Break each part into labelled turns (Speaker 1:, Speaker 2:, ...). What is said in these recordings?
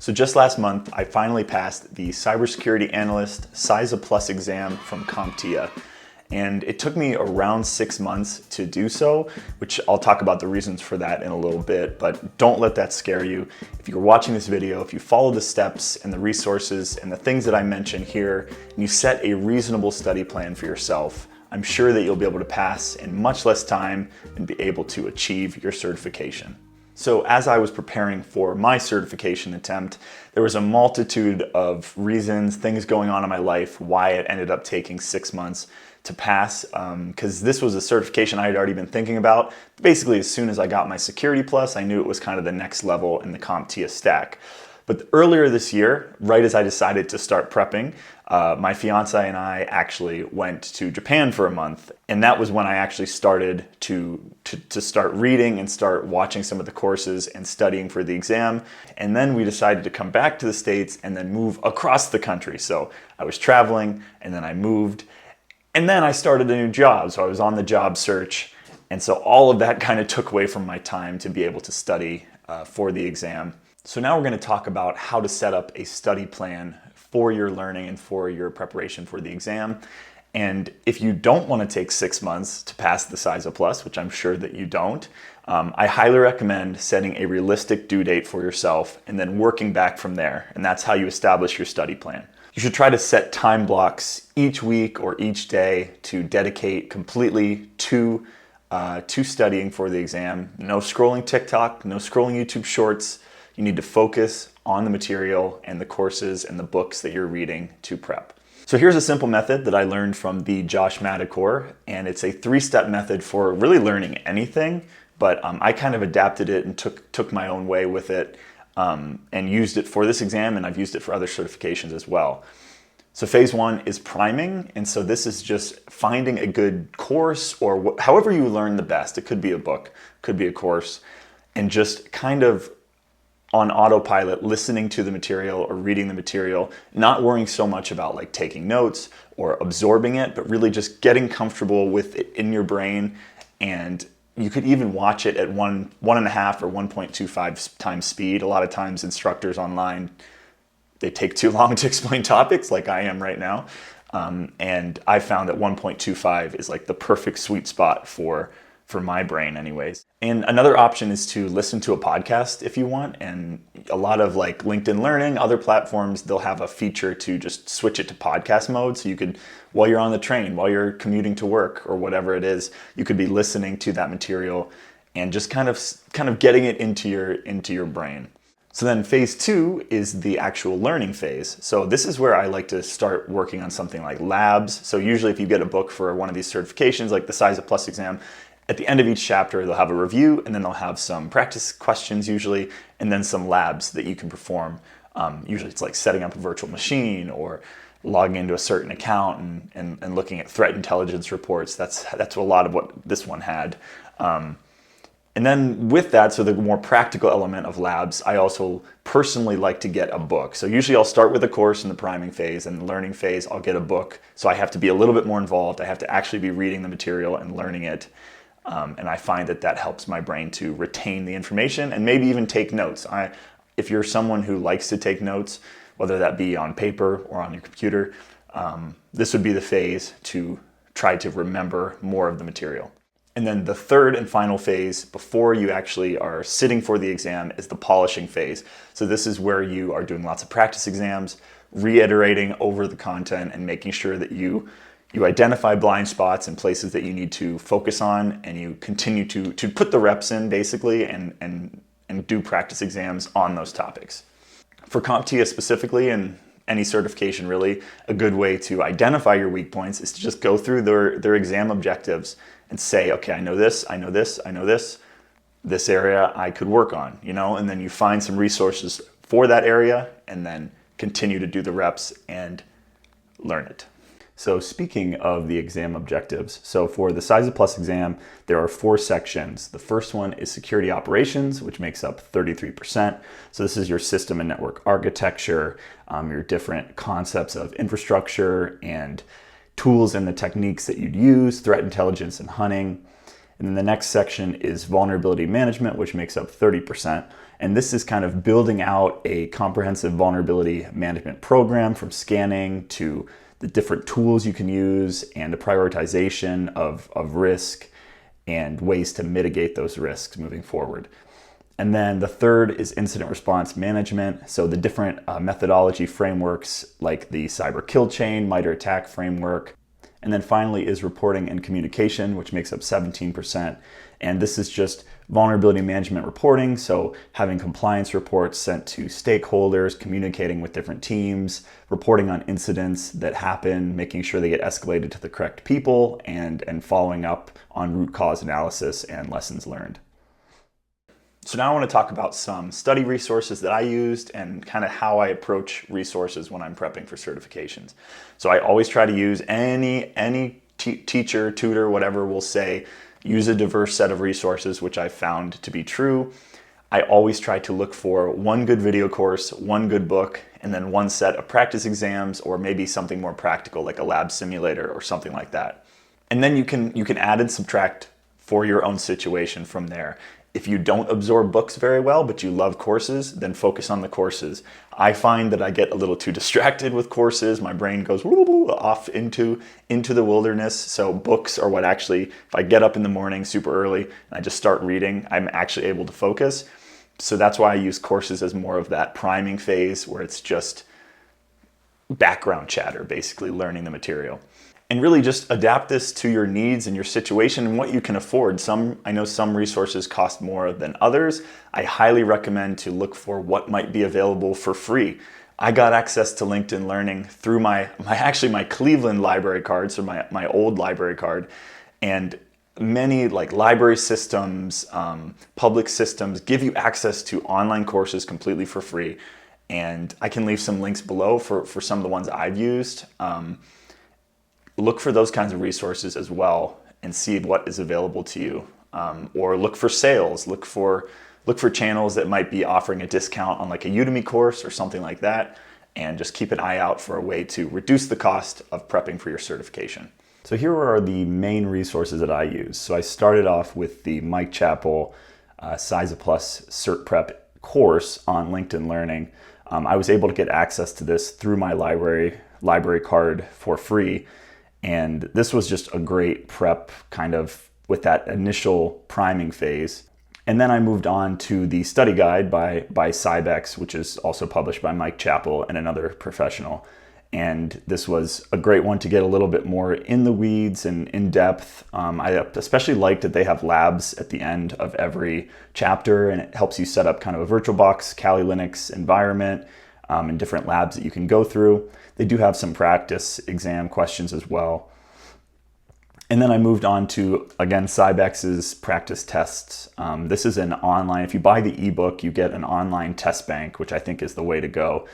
Speaker 1: So just last month, I finally passed the Cybersecurity Analyst CySA Plus exam from CompTIA. And it took me around 6 months to do so, which I'll talk about the reasons for that in a little bit, but don't let that scare you. If you're watching this video, if you follow the steps and the resources and the things that I mention here, and you set a reasonable study plan for yourself, I'm sure that you'll be able to pass in much less time and be able to achieve your certification. So as I was preparing for my certification attempt, there was a multitude of reasons, things going on in my life, why it ended up taking 6 months to pass, because this was a certification I had already been thinking about. Basically, as soon as I got my Security Plus, I knew it was kind of the next level in the CompTIA stack. But earlier this year, right as I decided to start prepping, my fiance and I actually went to Japan for a month. And that was when I actually started to start reading and start watching some of the courses and studying for the exam. And then we decided to come back to the States and then move across the country. So I was traveling and then I moved. And then I started a new job. So I was on the job search. And so all of that kind of took away from my time to be able to study for the exam. So now we're going to talk about how to set up a study plan for your learning and for your preparation for the exam. And if you don't want to take 6 months to pass the CySA Plus, which I'm sure that you don't, I highly recommend setting a realistic due date for yourself and then working back from there. And that's how you establish your study plan. You should try to set time blocks each week or each day to dedicate completely to studying for the exam. No scrolling TikTok, no scrolling YouTube Shorts. You need to focus on the material and the courses and the books that you're reading to prep. So here's a simple method that I learned from the Josh Madakor, and it's a 3-step method for really learning anything, but I kind of adapted it and took my own way with it and used it for this exam, and I've used it for other certifications as well. So phase 1 is priming, and so this is just finding a good course or however you learn the best. It could be a book, could be a course, and just kind of on autopilot, listening to the material or reading the material, not worrying so much about like taking notes or absorbing it, but really just getting comfortable with it in your brain. And you could even watch it at 1.5 or 1.25 times speed. A lot of times instructors online, they take too long to explain topics like I am right now. And I found that 1.25 is like the perfect sweet spot for my brain anyways. And another option is to listen to a podcast if you want. And a lot of like LinkedIn Learning, other platforms, they'll have a feature to just switch it to podcast mode. So you could, while you're on the train, while you're commuting to work or whatever it is, you could be listening to that material and just kind of getting it into your brain. So then phase 2 is the actual learning phase. So this is where I like to start working on something like labs. So usually if you get a book for one of these certifications, like the CySA Plus exam, at the end of each chapter, they'll have a review and then they'll have some practice questions usually, and then some labs that you can perform. Usually it's like setting up a virtual machine or logging into a certain account and looking at threat intelligence reports. That's a lot of what this one had. And then with that, so the more practical element of labs, I also personally like to get a book. So usually I'll start with a course in the priming phase, and the learning phase, I'll get a book. So I have to be a little bit more involved. I have to actually be reading the material and learning it. And I find that helps my brain to retain the information and maybe even take notes. If you're someone who likes to take notes, whether that be on paper or on your computer, this would be the phase to try to remember more of the material. And then the third and final phase before you actually are sitting for the exam is the polishing phase. So this is where you are doing lots of practice exams, reiterating over the content and making sure that you identify blind spots and places that you need to focus on, and you continue to put the reps in basically and do practice exams on those topics. For CompTIA specifically, and any certification really, a good way to identify your weak points is to just go through their exam objectives and say, okay, I know this, I know this, I know this. This area I could work on, and then you find some resources for that area and then continue to do the reps and learn it. So speaking of the exam objectives, so for the CySA Plus exam, there are 4 sections. The first one is security operations, which makes up 33%. So this is your system and network architecture, your different concepts of infrastructure and tools and the techniques that you'd use, threat intelligence and hunting. And then the next section is vulnerability management, which makes up 30%. And this is kind of building out a comprehensive vulnerability management program, from scanning to the different tools you can use and the prioritization of risk and ways to mitigate those risks moving forward. And then the third is incident response management. So the different methodology frameworks like the cyber kill chain, MITRE ATT&CK framework. And then finally is reporting and communication, which makes up 17%. And this is just vulnerability management reporting. So having compliance reports sent to stakeholders, communicating with different teams, reporting on incidents that happen, making sure they get escalated to the correct people, and following up on root cause analysis and lessons learned. So now I want to talk about some study resources that I used and kind of how I approach resources when I'm prepping for certifications. So I always try to use any teacher, tutor, whatever will say, use a diverse set of resources, which I found to be true. I always try to look for one good video course, one good book, and then one set of practice exams, or maybe something more practical like a lab simulator or something like that. And then you can add and subtract for your own situation from there. If you don't absorb books very well, but you love courses, then focus on the courses. I find that I get a little too distracted with courses. My brain goes off into the wilderness. So books are what actually, if I get up in the morning super early and I just start reading, I'm actually able to focus. So that's why I use courses as more of that priming phase, where it's just background chatter, basically learning the material. And really just adapt this to your needs and your situation and what you can afford. I know some resources cost more than others. I highly recommend to look for what might be available for free. I got access to LinkedIn Learning through my Cleveland library card, so my old library card. And many like library systems, public systems give you access to online courses completely for free. And I can leave some links below for some of the ones I've used. Look for those kinds of resources as well and see what is available to you. Or look for sales, look for channels that might be offering a discount on like a Udemy course or something like that, and just keep an eye out for a way to reduce the cost of prepping for your certification. So here are the main resources that I use. So I started off with the Mike Chapple CySA Plus Cert Prep course on LinkedIn Learning. I was able to get access to this through my library card for free. And this was just a great prep kind of with that initial priming phase. And then I moved on to the study guide by Cybex, which is also published by Mike Chapple and another professional. And this was a great one to get a little bit more in the weeds and in depth. I especially liked that they have labs at the end of every chapter, and it helps you set up kind of a VirtualBox, Kali Linux environment, and different labs that you can go through. They do have some practice exam questions as well. And then I moved on to, again, Cybex's practice tests. This is an online, if you buy the ebook, you get an online test bank, which I think is the way to go.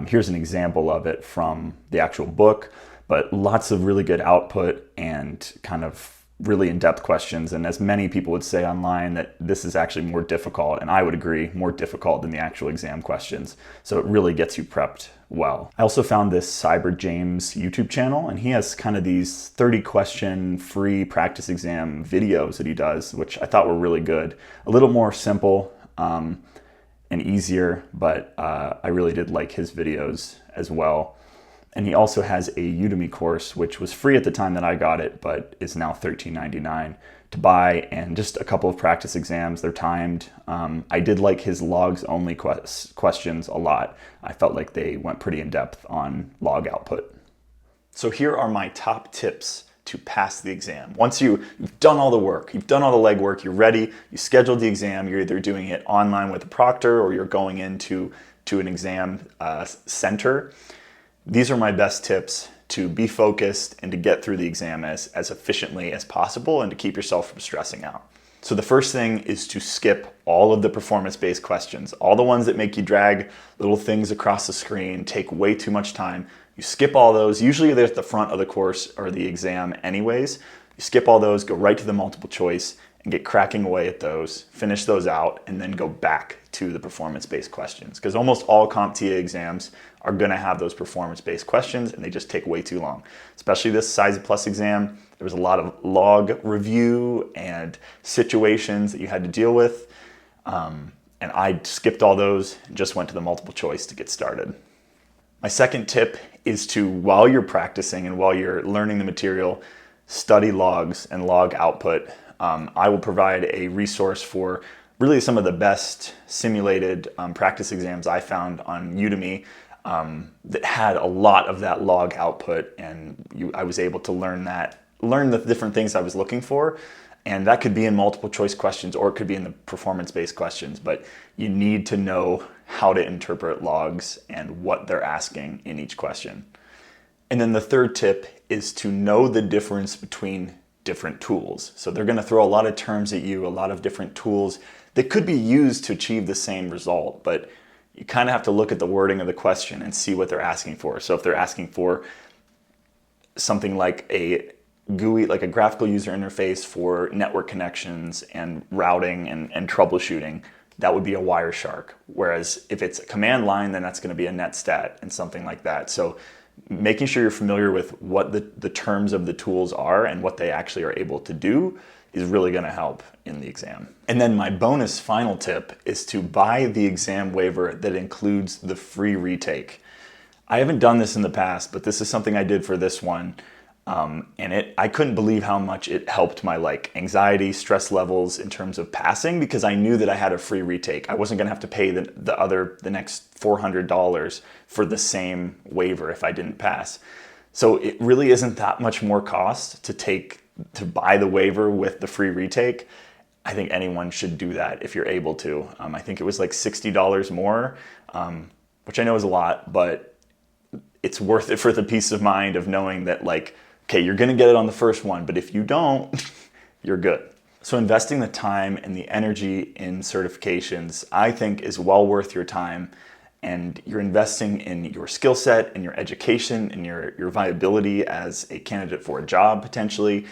Speaker 1: Here's an example of it from the actual book, but lots of really good output and kind of really in-depth questions. And as many people would say online, that this is actually more difficult, and I would agree, more difficult than the actual exam questions. So it really gets you prepped well. I also found this Cyber James YouTube channel, and he has kind of these 30-question free practice exam videos that he does, which I thought were really good. A little more simple and easier, but I really did like his videos as well. And he also has a Udemy course, which was free at the time that I got it, but is now $13.99 to buy, and just a couple of practice exams. They're timed. I did like his logs only questions a lot. I felt like they went pretty in depth on log output. So here are my top tips to pass the exam. Once you've done all the work, you've done all the legwork, you're ready, you scheduled the exam, you're either doing it online with a proctor or you're going into an exam center. These are my best tips to be focused and to get through the exam as efficiently as possible and to keep yourself from stressing out. So the first thing is to skip all of the performance-based questions, all the ones that make you drag little things across the screen, take way too much time. You skip all those. Usually they're at the front of the course or the exam anyways. You skip all those, go right to the multiple choice and get cracking away at those, finish those out, and then go back to the performance-based questions. Because almost all CompTIA exams are gonna have those performance-based questions, and they just take way too long. Especially this CySA Plus exam, there was a lot of log review and situations that you had to deal with. And And I skipped all those and just went to the multiple choice to get started. My second tip is to, while you're practicing and while you're learning the material, study logs and log output. I will provide a resource for really some of the best simulated practice exams I found on Udemy that had a lot of that log output, and I was able to learn the different things I was looking for. And that could be in multiple choice questions, or it could be in the performance-based questions, but you need to know how to interpret logs and what they're asking in each question. And then the third tip is to know the difference between different tools. So they're going to throw a lot of terms at you, a lot of different tools that could be used to achieve the same result, but you kind of have to look at the wording of the question and see what they're asking for. So if they're asking for something like a GUI, like a graphical user interface for network connections and routing and troubleshooting, that would be a Wireshark. Whereas if it's a command line, then that's going to be a NetStat and something like that. So making sure you're familiar with what the terms of the tools are and what they actually are able to do is really going to help in the exam. And then my bonus final tip is to buy the exam waiver that includes the free retake. I haven't done this in the past, but this is something I did for this one. And I couldn't believe how much it helped my anxiety, stress levels in terms of passing, because I knew that I had a free retake. I wasn't going to have to pay the next $400 for the same waiver if I didn't pass. So it really isn't that much more cost to buy the waiver with the free retake. I think anyone should do that if you're able to. I think it was like $60 more, which I know is a lot, but it's worth it for the peace of mind of knowing that okay, you're going to get it on the first one, but if you don't, you're good. So investing the time and the energy in certifications, I think, is well worth your time. And you're investing in your skill set, in your education, in your viability as a candidate for a job potentially.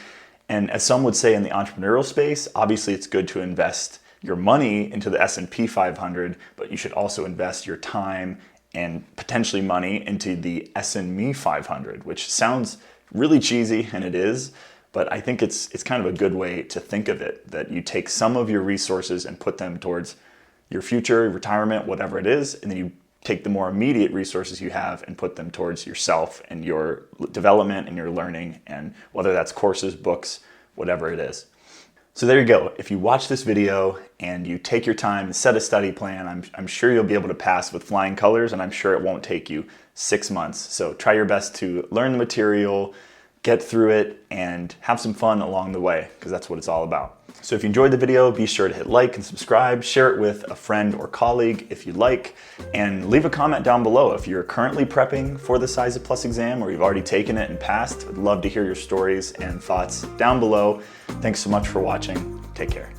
Speaker 1: And as some would say in the entrepreneurial space, obviously it's good to invest your money into the S&P 500, but you should also invest your time and potentially money into the S&Me 500, which sounds really cheesy, and it is, but I think it's kind of a good way to think of it, that you take some of your resources and put them towards your future, retirement, whatever it is, and then you take the more immediate resources you have and put them towards yourself and your development and your learning, and whether that's courses, books, whatever it is. So there you go. If you watch this video and you take your time and set a study plan, I'm sure you'll be able to pass with flying colors, and I'm sure it won't take you 6 months. So try your best to learn the material, get through it, and have some fun along the way, because that's what it's all about. So if you enjoyed the video, be sure to hit like and subscribe, share it with a friend or colleague if you'd like, and leave a comment down below if you're currently prepping for the CySA Plus exam or you've already taken it and passed. I'd love to hear your stories and thoughts down below. Thanks so much for watching. Take care.